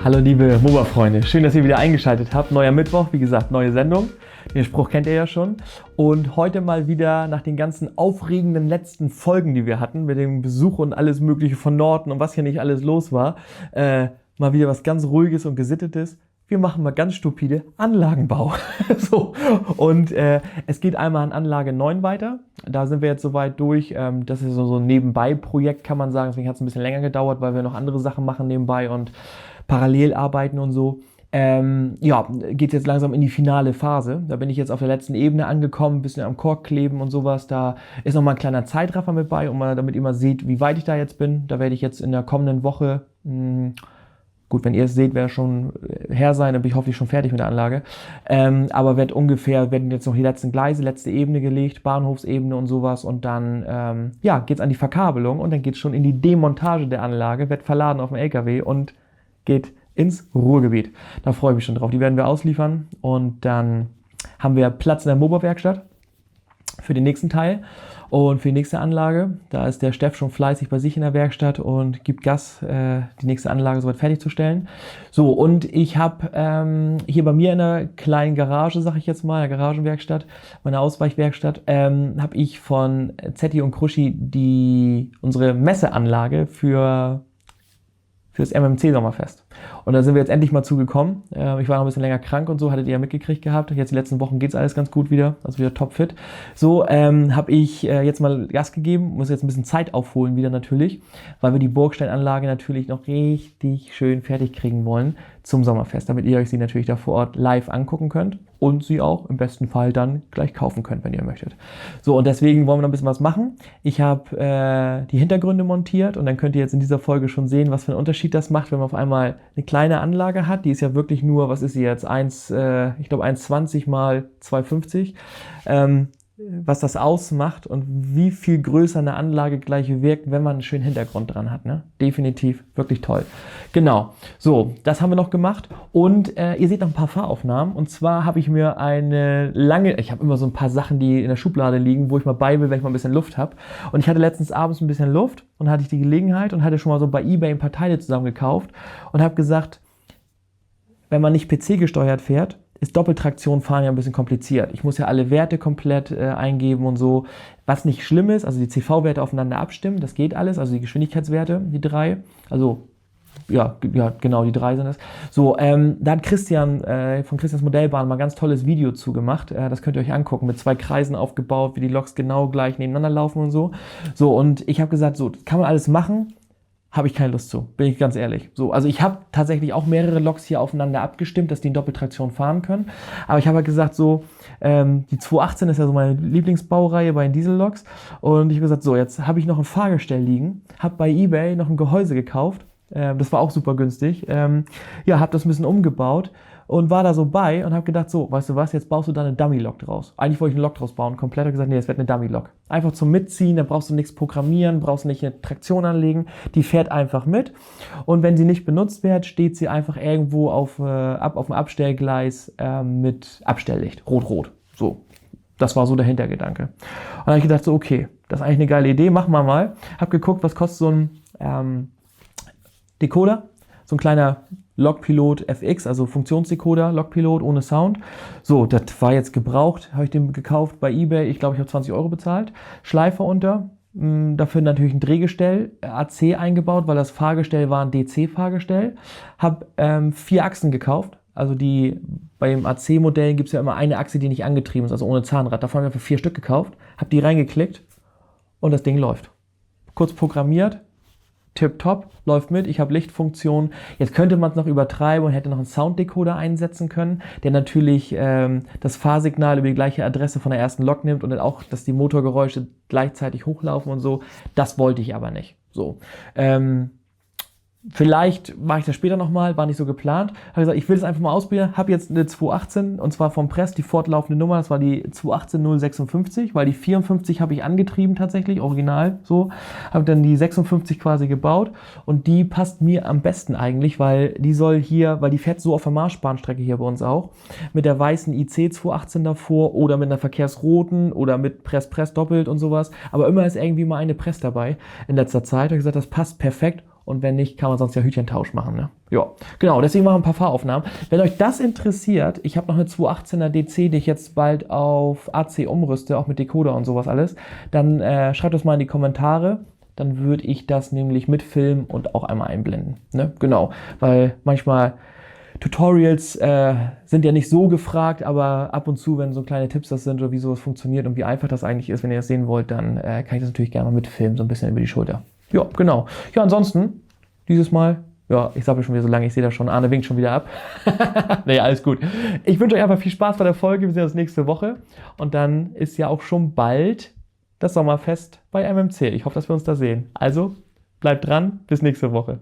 Hallo liebe MOBA-Freunde, schön, dass ihr wieder eingeschaltet habt. Neuer Mittwoch, wie gesagt, neue Sendung. Den Spruch kennt ihr ja schon. Und heute mal wieder nach den ganzen aufregenden letzten Folgen, die wir hatten, mit dem Besuch und alles mögliche von Norton und was hier nicht alles los war, mal wieder was ganz Ruhiges und Gesittetes. Wir machen mal ganz stupide Anlagenbau. So. Und es geht einmal an Anlage 9 weiter. Da sind wir jetzt soweit durch. Das ist so ein Nebenbei-Projekt, kann man sagen. Deswegen hat es ein bisschen länger gedauert, weil wir noch andere Sachen machen nebenbei und parallel arbeiten und so. Geht jetzt langsam in die finale Phase. Da bin ich jetzt auf der letzten Ebene angekommen, ein bisschen am Kork kleben und sowas. Da ist nochmal ein kleiner Zeitraffer mit bei, damit ihr mal seht, wie weit ich da jetzt bin. Da werde ich jetzt in der kommenden Woche, gut, wenn ihr es seht, werde schon her sein, dann bin ich hoffentlich schon fertig mit der Anlage. Aber werden jetzt noch die letzten Gleise, letzte Ebene gelegt, Bahnhofsebene und sowas. Und dann geht es an die Verkabelung und dann geht es schon in die Demontage der Anlage, wird verladen auf dem LKW und geht ins Ruhrgebiet. Da freue ich mich schon drauf. Die werden wir ausliefern und dann haben wir Platz in der MOBA-Werkstatt für den nächsten Teil und für die nächste Anlage. Da ist der Steff schon fleißig bei sich in der Werkstatt und gibt Gas, die nächste Anlage soweit fertigzustellen. So, und ich habe hier bei mir in der kleinen Garage, sag ich jetzt mal, der Garagenwerkstatt, meine Ausweichwerkstatt, habe ich von Zetti und Kruschi unsere Messeanlage fürs MMC-Sommerfest. Und da sind wir jetzt endlich mal zugekommen. Ich war noch ein bisschen länger krank und so, hattet ihr ja mitgekriegt gehabt. Jetzt die letzten Wochen geht es alles ganz gut wieder, also wieder topfit. So habe ich jetzt mal Gas gegeben, muss jetzt ein bisschen Zeit aufholen wieder natürlich, weil wir die Burgsteinanlage natürlich noch richtig schön fertig kriegen wollen zum Sommerfest, damit ihr euch sie natürlich da vor Ort live angucken könnt und sie auch im besten Fall dann gleich kaufen könnt, wenn ihr möchtet. So, und deswegen wollen wir noch ein bisschen was machen. Ich habe die Hintergründe montiert und dann könnt ihr jetzt in dieser Folge schon sehen, was für einen Unterschied das macht, wenn man auf einmal eine kleine Anlage hat. Die ist ja wirklich nur, was ist sie jetzt, 1,20 mal 2,50. Was das ausmacht und wie viel größer eine Anlage gleich wirkt, wenn man einen schönen Hintergrund dran hat. Ne? Definitiv, wirklich toll. Genau, so, das haben wir noch gemacht und ihr seht noch ein paar Fahraufnahmen und zwar habe ich mir ich habe immer so ein paar Sachen, die in der Schublade liegen, wo ich mal bei will, wenn ich mal ein bisschen Luft habe und ich hatte letztens abends ein bisschen Luft und hatte ich die Gelegenheit und hatte schon mal so bei eBay ein paar Teile zusammen gekauft und habe gesagt, wenn man nicht PC gesteuert fährt, ist Doppeltraktion fahren ja ein bisschen kompliziert. Ich muss ja alle Werte komplett eingeben und so, was nicht schlimm ist, also die CV-Werte aufeinander abstimmen, das geht alles, also die Geschwindigkeitswerte, die 3, also ja, genau, die 3 sind es. So, da hat Christian von Christians Modellbahn mal ein ganz tolles Video zu gemacht, das könnt ihr euch angucken, mit 2 Kreisen aufgebaut, wie die Loks genau gleich nebeneinander laufen und so. So, und ich habe gesagt, so, das kann man alles machen, habe ich keine Lust zu, bin ich ganz ehrlich. So, also ich habe tatsächlich auch mehrere Loks hier aufeinander abgestimmt, dass die in Doppeltraktion fahren können. Aber ich habe halt gesagt, so, die 218 ist ja so meine Lieblingsbaureihe bei den Dieselloks. Und ich habe gesagt, so, jetzt habe ich noch ein Fahrgestell liegen, habe bei eBay noch ein Gehäuse gekauft. Das war auch super günstig. Habe das ein bisschen umgebaut und war da so bei und habe gedacht, so, weißt du was, jetzt baust du da eine Dummy-Lok draus. Eigentlich wollte ich eine Lok draus bauen, komplett, habe gesagt, nee, es wird eine Dummy-Lok. Einfach zum Mitziehen, da brauchst du nichts programmieren, brauchst nicht eine Traktion anlegen, die fährt einfach mit und wenn sie nicht benutzt wird, steht sie einfach irgendwo auf dem Abstellgleis mit Abstelllicht, rot-rot, so. Das war so der Hintergedanke. Und dann habe ich gedacht, so, okay, das ist eigentlich eine geile Idee, machen wir mal. Habe geguckt, was kostet so ein Decoder, so ein kleiner Lokpilot FX, also Funktionsdecoder, Lokpilot ohne Sound. So, das war jetzt gebraucht, habe ich den gekauft bei eBay. Ich glaube, ich habe 20 € bezahlt. Schleifer unter, dafür natürlich ein Drehgestell, AC eingebaut, weil das Fahrgestell war ein DC-Fahrgestell. Habe 4 Achsen gekauft. Also bei dem AC-Modell gibt es ja immer eine Achse, die nicht angetrieben ist, also ohne Zahnrad. Davon habe ich für 4 Stück gekauft, habe die reingeklickt und das Ding läuft. Kurz programmiert. Tipptopp, läuft mit, ich habe Lichtfunktion. Jetzt könnte man es noch übertreiben und hätte noch einen Sounddecoder einsetzen können, der natürlich das Fahrsignal über die gleiche Adresse von der ersten Lok nimmt und dann auch, dass die Motorgeräusche gleichzeitig hochlaufen und so. Das wollte ich aber nicht. So. Vielleicht mache ich das später nochmal, war nicht so geplant. Habe gesagt, ich will es einfach mal ausprobieren. Habe jetzt eine 218 und zwar vom Press die fortlaufende Nummer. Das war die 218056, weil die 54 habe ich angetrieben tatsächlich, original so. Habe dann die 56 quasi gebaut und die passt mir am besten eigentlich, weil die fährt so auf der Marschbahnstrecke hier bei uns auch. Mit der weißen IC 218 davor oder mit einer verkehrsroten oder mit Press doppelt und sowas. Aber immer ist irgendwie mal eine Press dabei in letzter Zeit. Ich habe gesagt, das passt perfekt. Und wenn nicht, kann man sonst ja Hütchentausch machen. Ne? Ja, genau, deswegen machen wir ein paar Fahraufnahmen. Wenn euch das interessiert, ich habe noch eine 218er DC, die ich jetzt bald auf AC umrüste, auch mit Decoder und sowas alles, dann schreibt das mal in die Kommentare. Dann würde ich das nämlich mitfilmen und auch einmal einblenden. Ne? Genau, weil manchmal Tutorials sind ja nicht so gefragt, aber ab und zu, wenn so kleine Tipps das sind oder wie sowas funktioniert und wie einfach das eigentlich ist, wenn ihr das sehen wollt, dann kann ich das natürlich gerne mal mitfilmen, so ein bisschen über die Schulter. Ja, genau. Ja, ansonsten, dieses Mal, ja, ich sabbel schon wieder so lange, ich sehe das schon, Arne winkt schon wieder ab. Nee, alles gut. Ich wünsche euch einfach viel Spaß bei der Folge, wir sehen uns nächste Woche und dann ist ja auch schon bald das Sommerfest bei MMC. Ich hoffe, dass wir uns da sehen. Also, bleibt dran, bis nächste Woche.